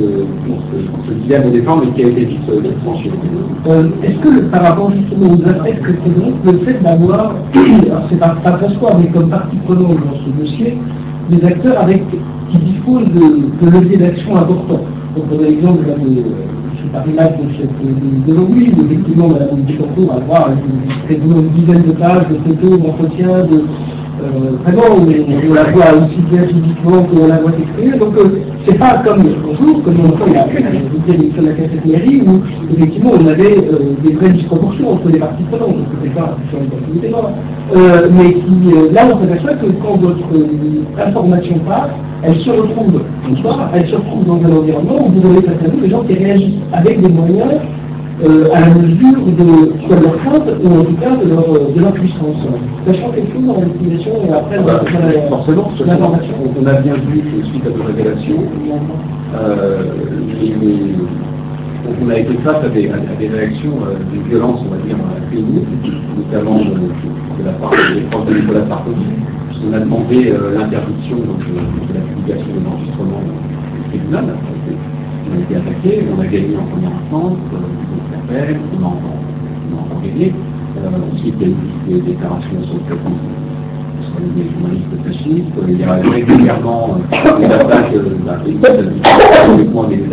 ce dilemme au départ, mais qui a été vite tranché. Est-ce que par rapport justement aux affects que c'est vrai, le fait d'avoir, c'est pas François, mais comme partie prenante dans ce dossier, des acteurs qui disposent de leviers d'action importants. Donc on a l'exemple par l'image de l'Oubli, où effectivement Mme Duchampeau va avoir une dizaine de pages de photos, d'entretien, vraiment, on la voit aussi bien physiquement qu'on la voit s'exprimer. Donc c'est pas comme bonjour, comme on fait l'émission de la cassette mairie, où effectivement on avait des vraies disproportions entre les parties prenantes, donc c'est pas sur les débats, mais qui, là on s'aperçoit que quand votre information passe, elle se retrouve dans un environnement où vous avez certainement des gens qui réagissent avec des moyens à la mesure soit de leur crainte ou en tout cas de leur puissance. Sachant quelque chose dans l'investigation et après forcément, l'information. On a bien vu que suite à des révélations, on a été face à des réactions de violence, on va dire, féminines, notamment de la part des proches de Nicolas Sarkozy. On a demandé l'interdiction de la publication de l'enregistrement du tribunal. On a été attaqué, on a gagné en première instance, on a encore gagné. Ensuite, il y a eu des déclarations sur des journalistes fascistes. Il y a régulièrement des attaques, des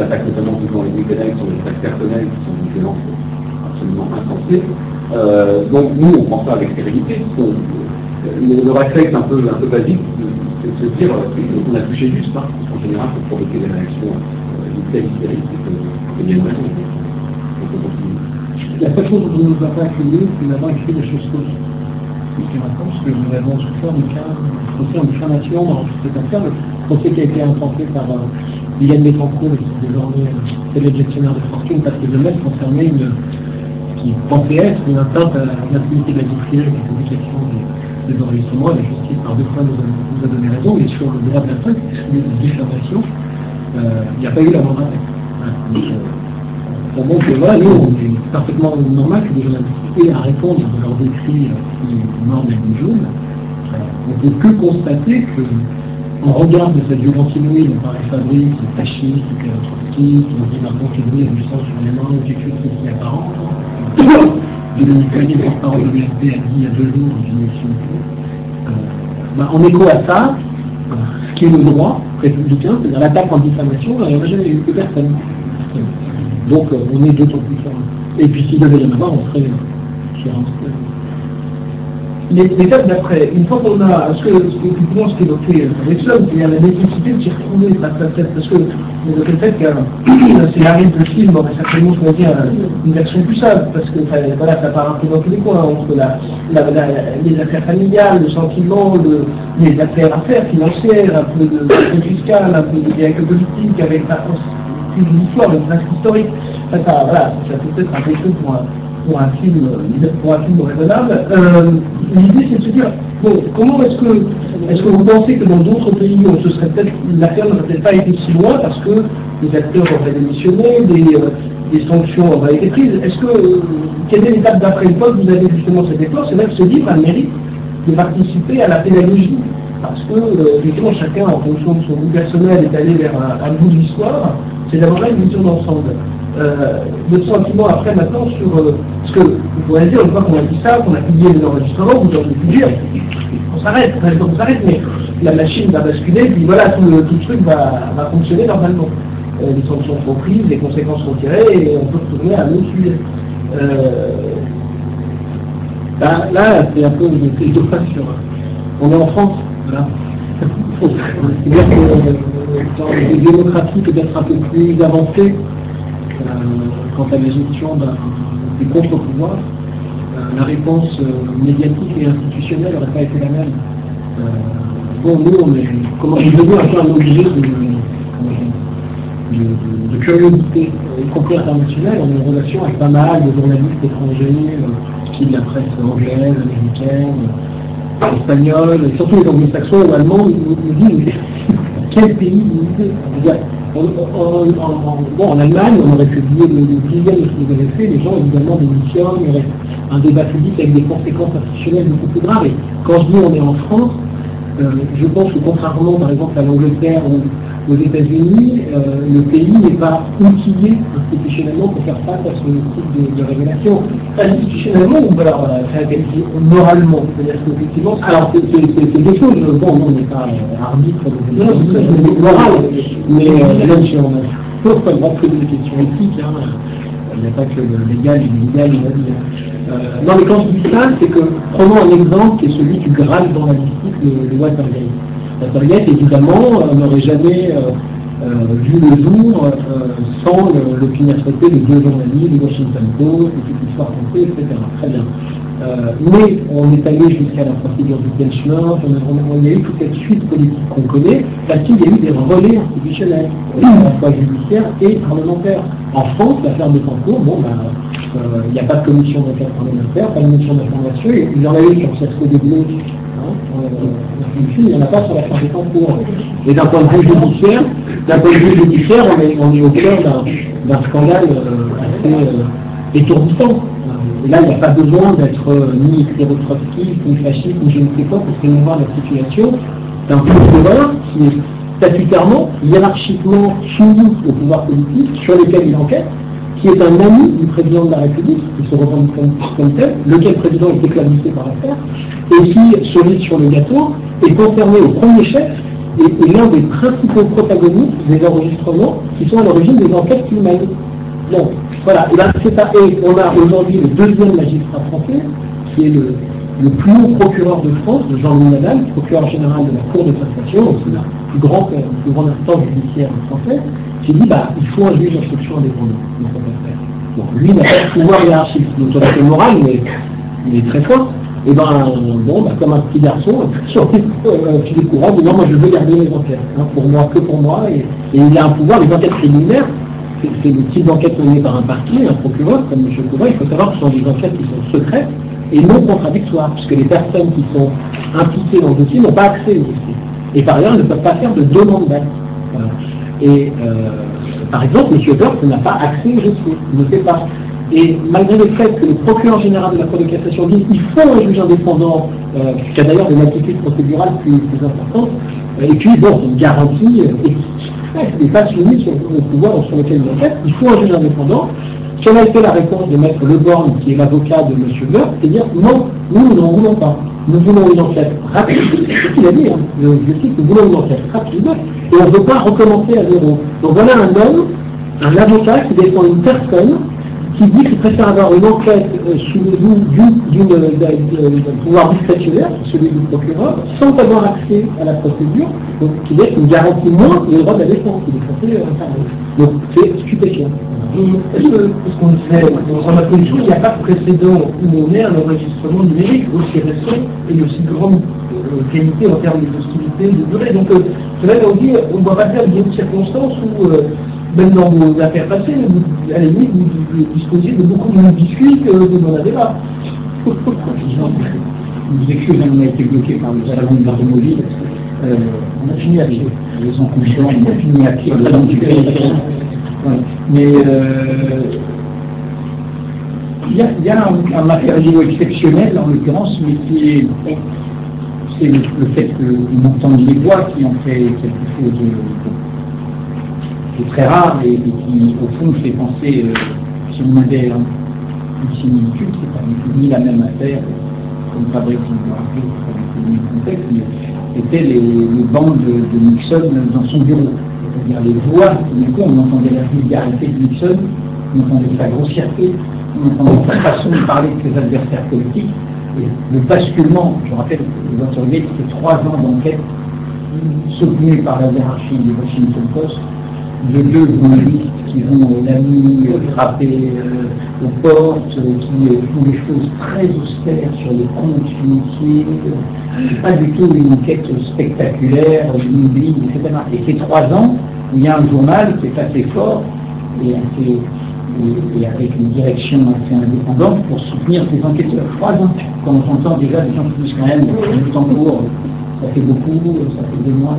attaques notamment devant les mécaniques sur les attaques personnelles qui sont des violences absolument insensées. Donc nous, on prend ça avec sérénité. Le réflexe un peu basique, c'est de se dire qu'on a touché juste, parce qu'en général, pour provoquer des réactions d'une telle hystérie, c'est qu'il y a une raison. La seule chose dont on ne nous a pas accueillis, c'est d'avoir écrit des choses fausses. Je raconte que nous avons souffert du procès en diffamation, le procès qui a été intenté par Yann Bettencourt, qui est désormais le gestionnaire de fortune, parce que le maître concernait qui pensait être une atteinte à l'intimité de la vie privée, la publication des enregistrements. La justice, par deux fois, nous a donné raison, et sur le droit de la presse, celui de diffamation, il n'y a pas eu la moindre attaque. Ça montre que voilà, nous, on est parfaitement normal que les journalistes aient à répondre de leurs écrits qui mordent les jaunes. On ne peut que constater qu'en regard de cette violence inouïe par les fabriques, les fascistes, les trotskistes, on dit maintenant qu'il y a du sang sur les mains ou quelque chose qui est apparent. Dominique Cagné, porte-parole de l'UFP, a dit il y a 2 jours dans une émission. En écho à ça, ce qui est le droit républicain, c'est-à-dire l'attaque en diffamation, il n'y en a jamais eu que personne. Donc on est d'autant plus fort. Et puis s'il devait y en avoir, on serait sur un l'étape d'après, une fois qu'on a ce qui évoquait avec ça, c'est-à-dire la nécessité de s'y retrouver face à cette, parce que le fait que c'est l'arrêt de film aurait certainement choisi une version plus simple, parce que voilà, ça part un peu dans tous les coins, entre les affaires familiales, le sentiment, les affaires financières, un peu de fiscal, un peu de direction politique, avec une histoire, une presque historique. Ça peut être un peu chaud pour un film raisonnable. L'idée c'est de se dire, bon, comment est-ce que vous pensez que dans d'autres pays, l'affaire n'aurait peut-être pas été si loin parce que les acteurs auraient démissionné, des sanctions auraient été prises. Quelle est l'étape d'après? Une fois que vous avez justement cet effort, c'est même ce livre a le mérite de participer à la pédagogie. Parce que, effectivement, chacun, en fonction de son goût personnel, est allé vers un bout de l'histoire, c'est d'avoir là une vision d'ensemble. Notre sentiment après maintenant sur ce que vous pourrez dire, une fois qu'on a dit ça, qu'on a publié les enregistrements, vous aurez pu dire, on s'arrête, mais la machine va basculer, puis voilà, tout le truc va fonctionner normalement. Les sanctions sont prises, les conséquences sont tirées, et on peut retourner à un autre sujet. Là, c'est un peu une prise de face sur. On est en France, voilà. C'est-à-dire que dans les démocraties peut-être un peu plus avancées, quant à la gestion des contre-pouvoirs, la réponse médiatique et institutionnelle n'aurait pas été la même. Nous, on est, comment je veux dire, un peu un objet de curiosité, y compris internationale. On est en relation avec pas mal de journalistes étrangers, qui de la presse anglaise, américaine, espagnole, et surtout les anglo-saxons ou allemands, nous disent quel pays vous êtes. En Allemagne, on aurait publié le dixième de ce qu'ils avaient fait, les gens évidemment démissionnent, il y aurait un débat public avec des conséquences institutionnelles beaucoup plus graves. Et quand je dis on est en France, je pense que contrairement par exemple à l'Angleterre où aux États-Unis, le pays n'est pas outillé institutionnellement pour faire face à ce type de révélation. Institutionnellement ou alors moralement? C'est-à-dire qu'effectivement, Alors, c'est des choses, bon, on n'est pas arbitre de moral, mais même si on a pas le droit de poser des questions éthiques, il n'y a pas que le légal et l'illégal, il va dire. Non, mais quand je dis ça, c'est que, prenons un exemple qui est celui du Graal journalistique de Watergate. Watergate, évidemment, n'aurait jamais vu le jour sans l'opiniâtreté de deux journalistes, du Washington Post, et toute l'histoire racontée, etc. Très bien. Mais on est allé jusqu'à la procédure du Benchmark, il y a eu toute cette suite politique qu'on connaît, parce qu'il y a eu des relais institutionnels, à la fois judiciaires et parlementaires. En France, l'affaire de Betancourt, il n'y a pas de commission d'enquête parlementaire, pas de mission d'information, il y en a eu sur cette code de bleu, il n'y en a pas sur l'affaire de Betancourt. Et d'un point de vue judiciaire, on est au cœur d'un scandale assez étourdissant. Et là, il n'y a pas besoin d'être ni hétérotrotskiste, ni fasciste, ni je ne sais quoi, pour prémouvoir la situation d'un procureur qui est statutairement, hiérarchiquement soumis au pouvoir politique, sur lequel il enquête, qui est un ami du président de la République, qui se revendique comme tel, lequel président est éclaboussé par l'affaire, et qui, cerise sur le gâteau, est concerné au premier chef, et l'un des principaux protagonistes des enregistrements qui sont à l'origine des enquêtes qu'il mène. Donc, voilà, et là, c'est ça. Et on a aujourd'hui le deuxième magistrat français, qui est le plus haut procureur de France, Jean-Louis Nadal, procureur général de la Cour de cassation, c'est la plus grande instance judiciaire française, qui dit il faut un juge d'instruction indépendant dans cette affaire. Donc lui n'a pas de pouvoir hiérarchique, l'autorité morale, mais il est très fort. Et comme un petit garçon, sur les courants, dit non, moi je veux garder les enquêtes, pour moi, que pour moi, et il a un pouvoir, les enquêtes préliminaires, c'est le type d'enquête menée par un parquet, un procureur, comme M. Couva, il faut savoir que ce sont des enquêtes qui sont secrètes et non contradictoires, puisque les personnes qui sont impliquées dans le dossier n'ont pas accès au dossier. Et par ailleurs, elles ne peuvent pas faire de demande d'acte. Voilà. Et par exemple, M. Burke n'a pas accès au dossier, il ne fait pas. Et malgré le fait que le procureur général de la Cour de cassation dit qu'il faut un juge indépendant, qui a d'ailleurs des attitudes procédurales plus importantes, et puis c'est une garantie, il n'est pas soumis au pouvoir sur lequel il enquête, il faut un juge indépendant. Si on a été la réponse de Maître Le Borgne, qui est l'avocat de M. Burke, c'est dire non, nous n'en voulons pas. Nous voulons une enquête rapide, c'est ce qu'il a dit, je cite, nous voulons une enquête rapide, et on ne veut pas recommencer à zéro. Donc voilà un homme, un avocat qui défend une personne qui dit qu'il préfère avoir une enquête sous le joug d'un pouvoir discrétionnaire, celui du procureur, sans avoir accès à la procédure, donc qui laisse une garantie moins le droit de la défense, qui est censé donc c'est stupéfiant. Est-ce qu'on fait, on a fait une chose, il n'y a pas de précédent où on est un enregistrement numérique aussi récent et aussi grande qualité en termes de possibilités, de durée. Donc cela veut dire, on ne voit pas bien d'autres circonstances où même dans vos affaires passées, à la limite, vous disposiez de beaucoup moins de biscuits que de mon débat. Nous excusez, on a été bloqué par le salon de l'automobile. On a fini à pied. Les inconscients, on a fini à pied. Mais il y a un matériau exceptionnel, en l'occurrence, mais qui est c'est le fait que montant de voix qui en fait quelque chose de très rare et qui, au fond, fait penser, si on avait une similitude, c'est pas du tout ni la même affaire, comme Fabrice nous l'a rappelé, c'est pas du tout le même contexte, mais c'était les bandes de Nixon dans son bureau. C'est-à-dire les voix, du coup, on entendait la vulgarité de Nixon, on entendait sa grossièreté, on entendait sa façon de parler de ses adversaires politiques. Et le basculement, je rappelle, Watergate, c'est 3 ans d'enquête soutenue par la hiérarchie du Washington Post, de 2 journalistes qui vont la nuit frapper aux portes, qui font des choses très austères sur les comptes financiers, pas du tout une enquête spectaculaire, une oubli, etc. Et ces 3 ans, il y a un journal qui est assez fort et avec une direction assez indépendante pour soutenir ces enquêteurs. 3 ans, quand on entend déjà des gens qui disent quand même, du cours, ça fait beaucoup, ça fait 2 mois,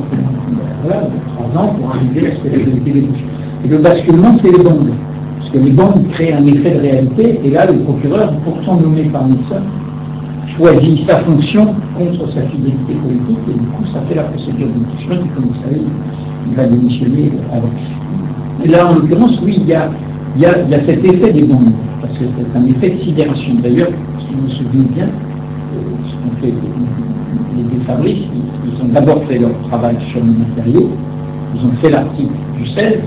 voilà, 3 ans pour arriver à ce que les débouches. Et le basculement, c'est les bandes. Parce que les bandes créent un effet de réalité, et là, le procureur, pourtant nommé par Nixon, choisit sa fonction contre sa fidélité politique, et du coup, ça fait la procédure d'impeachment qui, comme vous savez, il va démissionner avant. Et là, en l'occurrence, oui, il y a cet effet des bandes, parce que c'est un effet de sidération. D'ailleurs, si vous vous souvenez bien, ce qu'ont fait les fabriques, ils ont d'abord fait leur travail sur les matériaux, ils ont fait l'article du 16,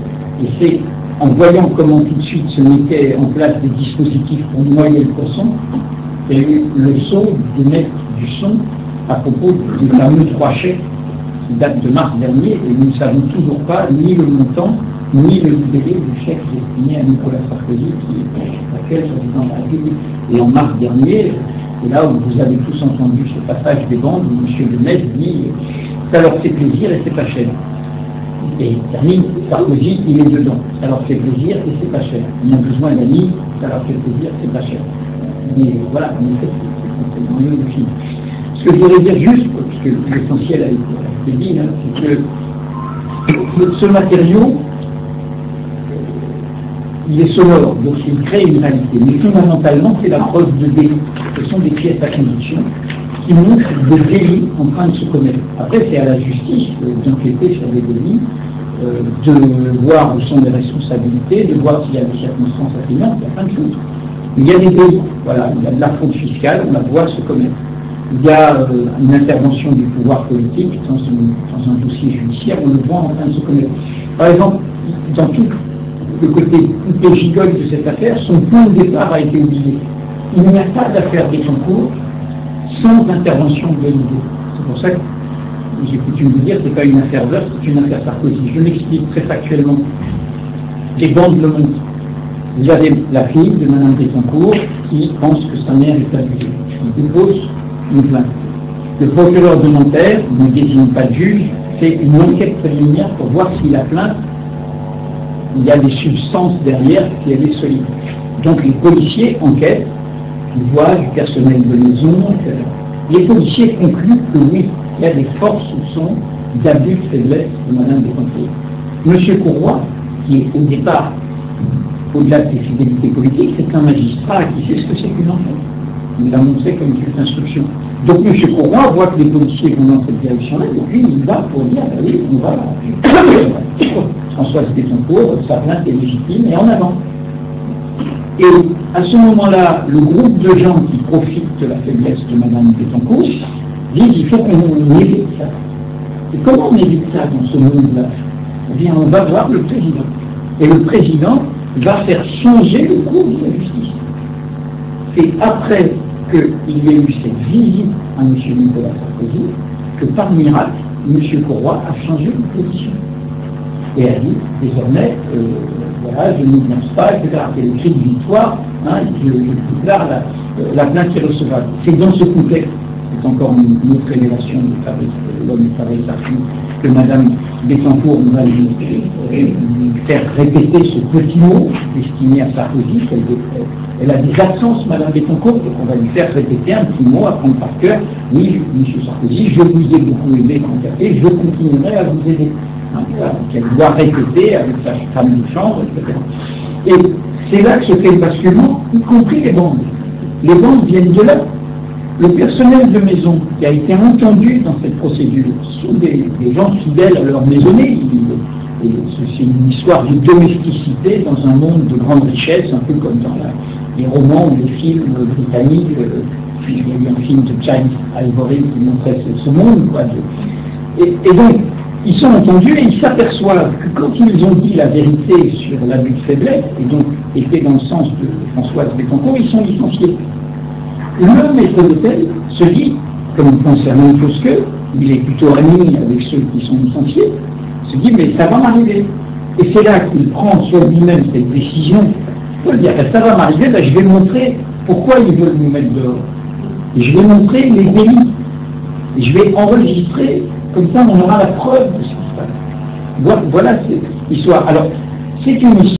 et c'est en voyant comment tout de suite se mettaient en place des dispositifs pour noyer le poisson, qu'il y a eu le saut d'émettre du son à propos des fameux 3 chèques qui datent de mars dernier, et nous ne savons toujours pas ni le montant, ni le libellé du chèque destiné à Nicolas Sarkozy, qui est actuel président de la République. Et en mars dernier, c'est là où vous avez tous entendu ce passage des bandes, où M. Le Maire dit « ça leur fait plaisir et c'est pas cher ». Et termine, Sarkozy, il est dedans. Ça leur fait plaisir et c'est pas cher. Il y a besoin d'amis, ça leur fait plaisir, c'est pas cher. Mais voilà, en effet, c'est le moyen du film. Ce que je voudrais dire juste, parce que l'essentiel a été dit, hein, c'est que ce matériau, il est sonore, donc il crée une réalité. Mais fondamentalement, c'est la preuve de délit. Ce sont des pièces à conviction qui montrent des délits en train de se commettre. Après, c'est à la justice d'enquêter sur les délits, de voir où sont les responsabilités, de voir s'il y a des circonstances atténuantes, il y a plein de choses. Il y a des délits, voilà, il y a de la fraude fiscale, on la voit se commettre. Il y a une intervention du pouvoir politique dans un dossier judiciaire, on le voit en train de se commettre. Par exemple, dans tout le côté hyper gigole de cette affaire, son point de départ a été oublié. Il n'y a pas d'affaire Bettencourt sans intervention de l'idée. C'est pour ça que j'ai coutume de dire que ce n'est pas une affaire Woerth, c'est une affaire Sarkozy. Je l'explique très factuellement. Les bandes le montrent. Vous avez la fille de Mme Bettencourt qui pense que sa mère est abusée. Il dépose une plainte. Le procureur de Nanterre ne désigne pas de juge, fait une enquête préliminaire pour voir si la plainte, il y a des substances derrière, si elle est solide. Donc les policiers enquêtent, ils voient du personnel de maison. Les policiers concluent que oui, il y a des forts soupçons d'abus de faiblesse de Mme Bettencourt. M. Courroy, qui est au départ, au-delà de ses fidélités politiques, c'est un magistrat qui sait ce que c'est qu'une enquête. Il l'a montré comme une instruction. Donc M. Courroy voit que les policiers vont dans cette direction-là, et puis il va pour dire, oui, on va Françoise Bettencourt, sa plainte est légitime, et en avant. Et à ce moment-là, le groupe de gens qui profitent de la faiblesse de Mme Bettencourt disent il faut qu'on évite ça. Et comment on évite ça dans ce monde-là? Eh bien, on va voir le président. Et le président va faire changer le cours de la justice. C'est après qu'il y ait eu cette visite à M. Nicolas Sarkozy que par miracle, M. Courroy a changé de position. Et a dit, désormais, voilà, je n'exerce pas, etc. C'est le cri de victoire, hein, je déclare la plainte irrecevable. C'est dans ce contexte, c'est encore une autre révélation de l'homme de Fabrice Archou, que Mme Bettencourt va lui faire répéter ce petit mot destiné à Sarkozy. Elle a des absences, Mme Bettencourt, donc on va lui faire répéter un petit mot à prendre par cœur. Oui, M. Sarkozy, je vous ai beaucoup aidé quand café, je continuerai à vous aider. Qu'elle doit répéter avec sa femme de chambre, etc. Et c'est là que se fait le basculement, y compris les bandes. Les bandes viennent de là. Le personnel de maison qui a été entendu dans cette procédure sont des gens fidèles à leur maisonnée. C'est une histoire de domesticité dans un monde de grande richesse, un peu comme dans les romans ou les films britanniques. Il y a eu un film de James Ivory qui montrait ce monde. Quoi, et donc, ils sont entendus et ils s'aperçoivent que quand ils ont dit la vérité sur l'abus de faiblesse, et donc était dans le sens de Françoise Bettencourt, ils sont licenciés. Le maître d'hôtel se dit, comme il pense la même chose qu'eux, il est plutôt ami avec ceux qui sont licenciés, se dit mais ça va m'arriver. Et c'est là qu'il prend sur lui-même cette décision, il peut dire ça va m'arriver, ben, je vais montrer pourquoi ils veulent nous mettre dehors. Et je vais montrer les délits. Et je vais enregistrer. Comme ça, on aura la preuve de ce qui se passe. Voilà cette histoire. Alors, c'est une histoire.